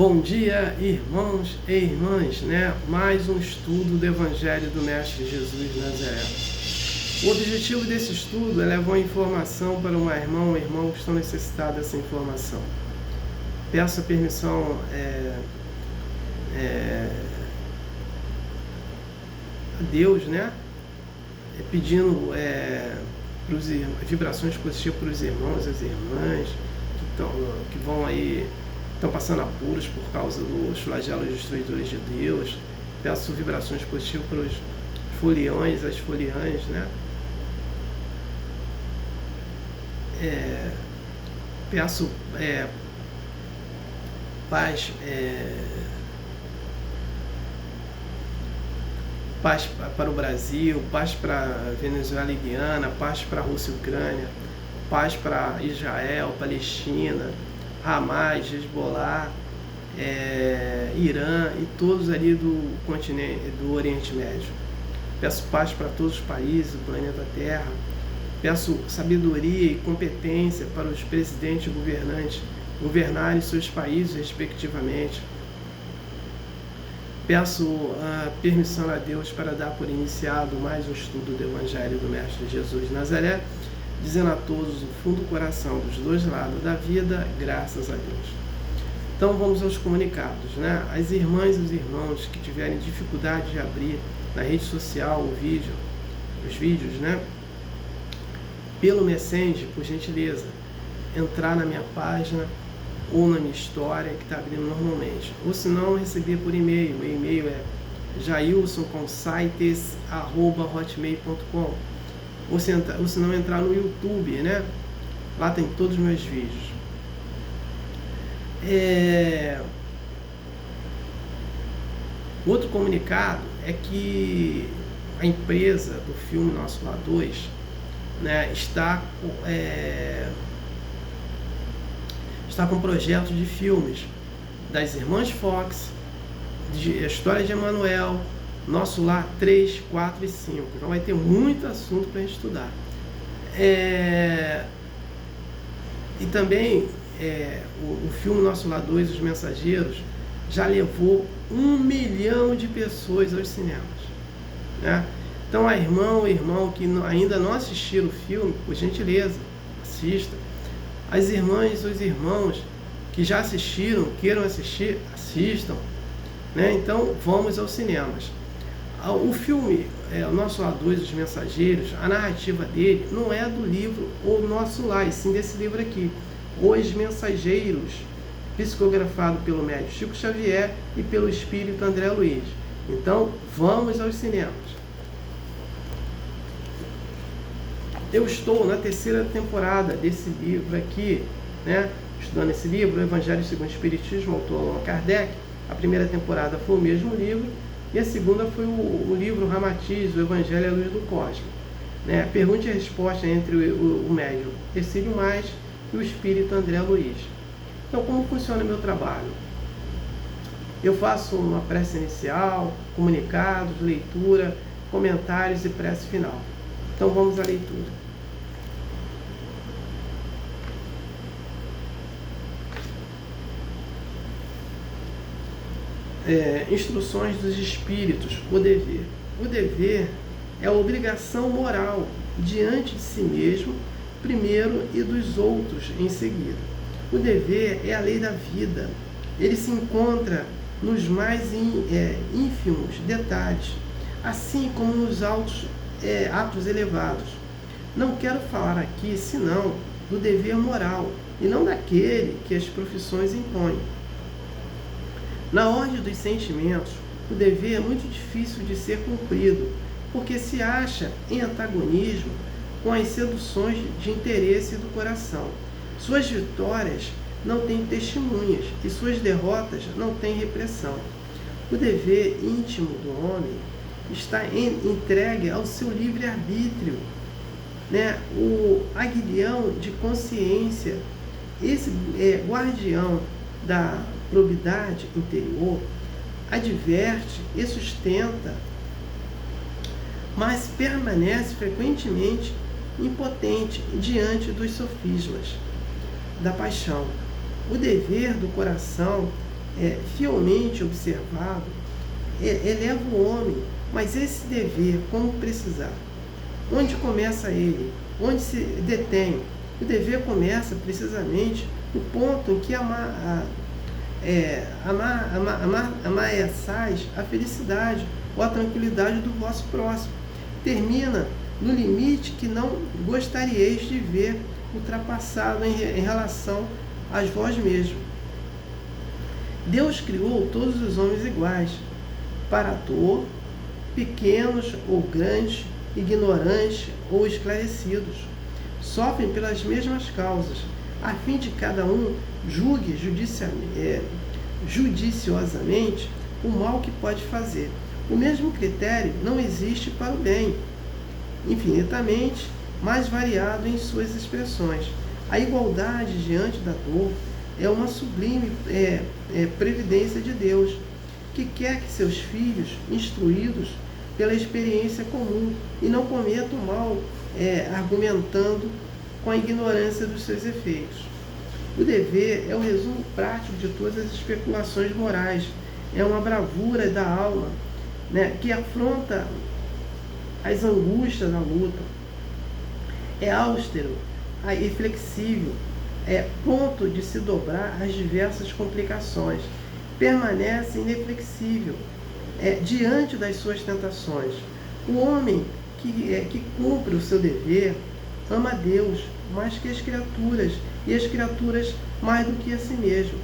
Bom dia, irmãos e irmãs, né? Mais um estudo do Evangelho do Mestre Jesus de Nazaré. O objetivo desse estudo é levar informação para uma irmã ou irmão que estão necessitados dessa informação. Peço a permissão a Deus, né? Pedindo vibrações positivas para os irmãos e as irmãs que vão aí, estão passando apuros por causa dos flagelos destruidores de Deus. Peço vibrações positivas para os foliões, as foliãs, né? Peço paz, paz para o Brasil, paz para a Venezuela e Guiana, paz para a Rússia e Ucrânia, paz para Israel, Palestina, Hamas, Hezbollah, Irã e todos ali do continente, do Oriente Médio. Peço paz para todos os países do planeta Terra. Peço sabedoria e competência para os presidentes e governantes governarem seus países respectivamente. Peço a permissão a Deus para dar por iniciado mais um estudo do Evangelho do Mestre Jesus de Nazaré, dizendo a todos do fundo do coração, dos dois lados da vida, graças a Deus. Então vamos aos comunicados, né? As irmãs e os irmãos que tiverem dificuldade de abrir na rede social os vídeos, né? Pelo Messenger, por gentileza, entrar na minha página ou na minha história que está abrindo normalmente. Ou se não, receber por e-mail. O e-mail é jailson.consites@hotmail.com. Ou se não, entrar no YouTube, né? Lá tem todos os meus vídeos. Outro comunicado é que a empresa do filme Nosso Lar 2, né, está com projetos de filmes das Irmãs Fox, de História de Emanuel, Nosso Lar 3, 4 e 5. Então vai ter muito assunto para a gente estudar. E também o filme Nosso Lar 2, Os Mensageiros, já levou 1 milhão de pessoas aos cinemas, né? Então a irmã ou irmão que ainda não assistiram o filme, por gentileza, assista. As irmãs ou os irmãos que já assistiram, queiram assistir, assistam, né? Então vamos aos cinemas. O filme, o Nosso Lar 2, Os Mensageiros, a narrativa dele não é do livro O Nosso Lar, e sim desse livro aqui, Os Mensageiros, psicografado pelo médium Chico Xavier e pelo espírito André Luiz. Então vamos aos cinemas. Eu estou na 3ª temporada desse livro aqui, né? Estudando esse livro, o Evangelho segundo o Espiritismo, autor Allan Kardec. A 1ª temporada foi o mesmo livro, e a 2ª foi o livro Ramatiz, o Evangelho à Luz do Cosmos, né? Pergunta e resposta entre o médium Ercílio Mais e o espírito André Luiz. Então, como funciona o meu trabalho? Eu faço uma prece inicial, comunicados, leitura, comentários e prece final. Então vamos à leitura. Instruções dos espíritos, o dever. O dever é a obrigação moral diante de si mesmo, primeiro, e dos outros em seguida. O dever é a lei da vida. Ele se encontra nos mais ínfimos detalhes, assim como nos atos elevados. Não quero falar aqui, senão, do dever moral, e não daquele que as profissões impõem. Na ordem dos sentimentos, o dever é muito difícil de ser cumprido, porque se acha em antagonismo com as seduções de interesse do coração. Suas vitórias não têm testemunhas, e suas derrotas não têm repressão. O dever íntimo do homem está entregue ao seu livre-arbítrio, né? O aguilhão de consciência, esse guardião da probidade interior, adverte e sustenta, mas permanece frequentemente impotente diante dos sofismas da paixão. O dever do coração fielmente observado, eleva o homem, mas esse dever, como precisar? Onde começa ele? Onde se detém? O dever começa precisamente no ponto em que ameaçais a felicidade ou a tranquilidade do vosso próximo. Termina no limite que não gostaríeis de ver ultrapassado em relação a vós mesmos. Deus criou todos os homens iguais, para ator, pequenos ou grandes, ignorantes ou esclarecidos. Sofrem pelas mesmas causas, a fim de cada um julgue judiciosamente o mal que pode fazer. O mesmo critério não existe para o bem, infinitamente mais variado em suas expressões. A igualdade diante da dor é uma sublime previdência de Deus, que quer que seus filhos, instruídos pela experiência comum, e não cometam mal argumentando com a ignorância dos seus efeitos. O dever é o resumo prático de todas as especulações morais, é uma bravura da alma, né, que afronta as angústias da luta, é austero e flexível, ponto de se dobrar às diversas complicações, permanece inflexível diante das suas tentações. O homem que cumpre o seu dever ama a Deus mais que as criaturas, e as criaturas mais do que a si mesmo.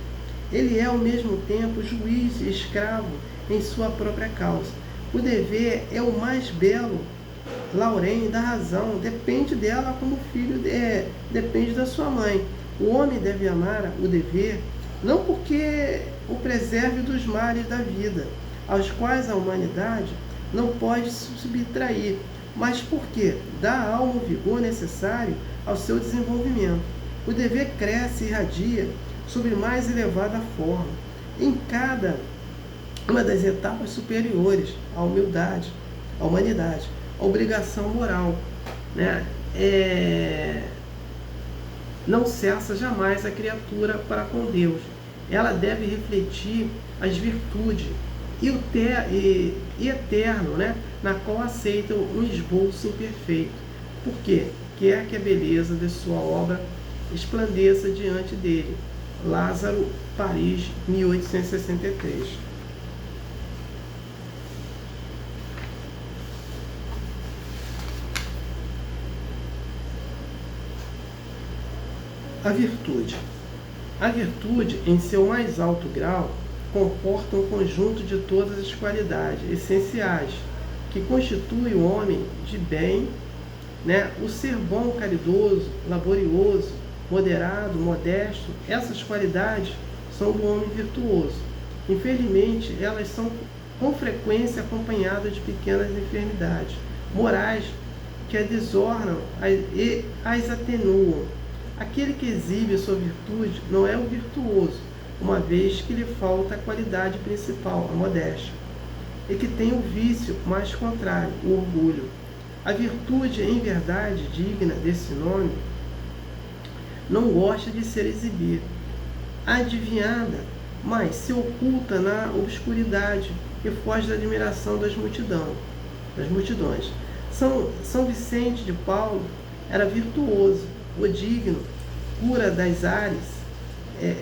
Ele é ao mesmo tempo juiz e escravo em sua própria causa. O dever é o mais belo laurém da razão, depende dela como o filho depende da sua mãe. O homem deve amar o dever, não porque o preserve dos males da vida, aos quais a humanidade não pode se subtrair, mas porque dá à alma o vigor necessário ao seu desenvolvimento. O dever cresce e irradia sob mais elevada forma, em cada uma das etapas superiores à humildade, à humanidade, à obrigação moral, né? Não cessa jamais a criatura para com Deus. Ela deve refletir as virtudes e eterno, né? Na qual aceita um esboço imperfeito. Por quê? Quer que a beleza de sua obra esplandeça diante dele. Lázaro, Paris, 1863. A virtude. A virtude, em seu mais alto grau, comporta um conjunto de todas as qualidades essenciais que constitui o homem de bem, né? O ser bom, caridoso, laborioso, moderado, modesto, essas qualidades são do homem virtuoso. Infelizmente, elas são com frequência acompanhadas de pequenas enfermidades morais que as desornam e as atenuam. Aquele que exibe a sua virtude não é o virtuoso, uma vez que lhe falta a qualidade principal, a modéstia, e que tem o vício mais contrário, o orgulho. A virtude, em verdade, digna desse nome, não gosta de ser exibida, adivinhada, mas se oculta na obscuridade e foge da admiração das multidões. São Vicente de Paulo era virtuoso, o digno, cura das Ares,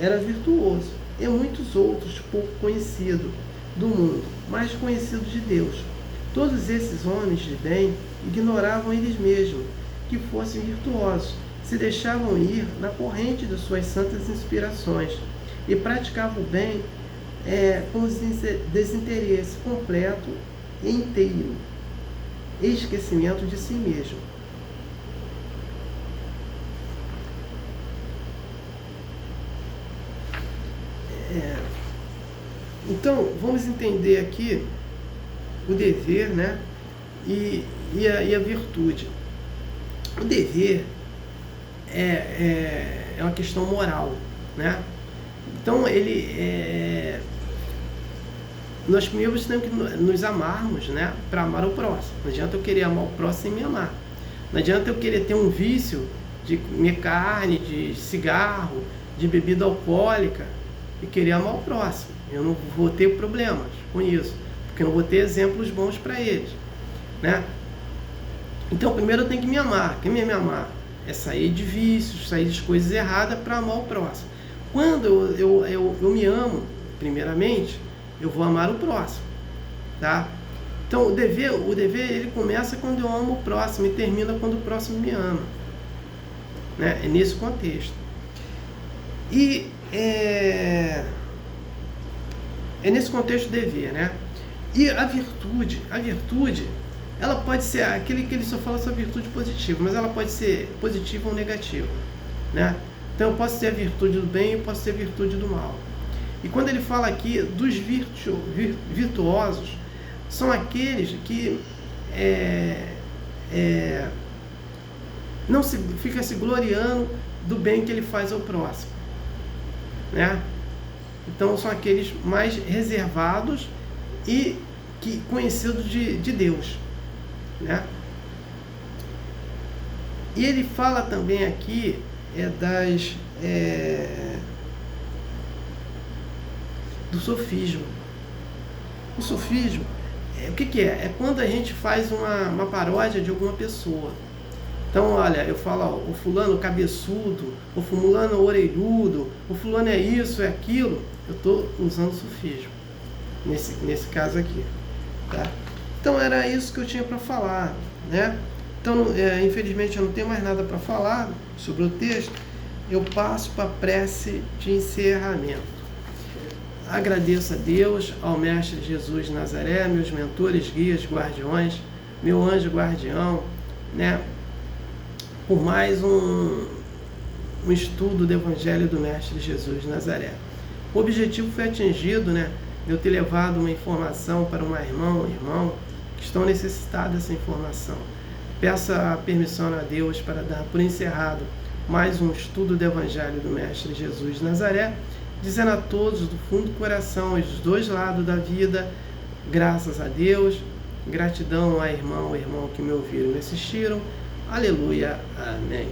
era virtuoso, e muitos outros pouco conhecidos do mundo, mais conhecidos de Deus. Todos esses homens de bem ignoravam eles mesmos que fossem virtuosos, se deixavam ir na corrente de suas santas inspirações e praticavam o bem com desinteresse completo e inteiro, esquecimento de si mesmo. Então, vamos entender aqui o dever, né? E a virtude. O dever é uma questão moral, né? Então, nós primeiro temos que nos amarmos, né? Para amar o próximo. Não adianta eu querer amar o próximo sem me amar. Não adianta eu querer ter um vício de comer carne, de cigarro, de bebida alcoólica, e querer amar o próximo. Eu não vou ter problemas com isso, porque eu não vou ter exemplos bons para eles, né? Então, primeiro eu tenho que me amar. Quem me amar é sair de vícios, sair de coisas erradas para amar o próximo. Quando eu me amo, primeiramente, eu vou amar o próximo, tá? Então, o dever ele começa quando eu amo o próximo e termina quando o próximo me ama, né? É nesse contexto. E é nesse contexto o dever, né? E a virtude, ela pode ser aquele que ele só fala sobre virtude positiva, mas ela pode ser positiva ou negativa, né? Então eu posso ter a virtude do bem e posso ter a virtude do mal. E quando ele fala aqui dos virtuosos, são aqueles que não fica se gloriando do bem que ele faz ao próximo, né? Então são aqueles mais reservados e que conhecidos de Deus, né? E ele fala também aqui do sofismo. O sofismo, o que é? É quando a gente faz uma paródia de alguma pessoa. Então, olha, eu falo, ó, o fulano cabeçudo, o fulano orelhudo, o fulano é isso, é aquilo. Eu estou usando sofismo, nesse caso aqui, tá? Então, era isso que eu tinha para falar, né? Então, infelizmente, eu não tenho mais nada para falar sobre o texto. Eu passo para a prece de encerramento. Agradeço a Deus, ao Mestre Jesus de Nazaré, meus mentores, guias, guardiões, meu anjo guardião, né? Por mais um estudo do Evangelho do Mestre Jesus de Nazaré. O objetivo foi atingido, né? Eu ter levado uma informação para um irmão que estão necessitados dessa informação. Peço a permissão a Deus para dar por encerrado mais um estudo do Evangelho do Mestre Jesus de Nazaré, dizendo a todos do fundo do coração, dos dois lados da vida, graças a Deus, gratidão ao irmão que me ouviram e me assistiram. Aleluia, amém.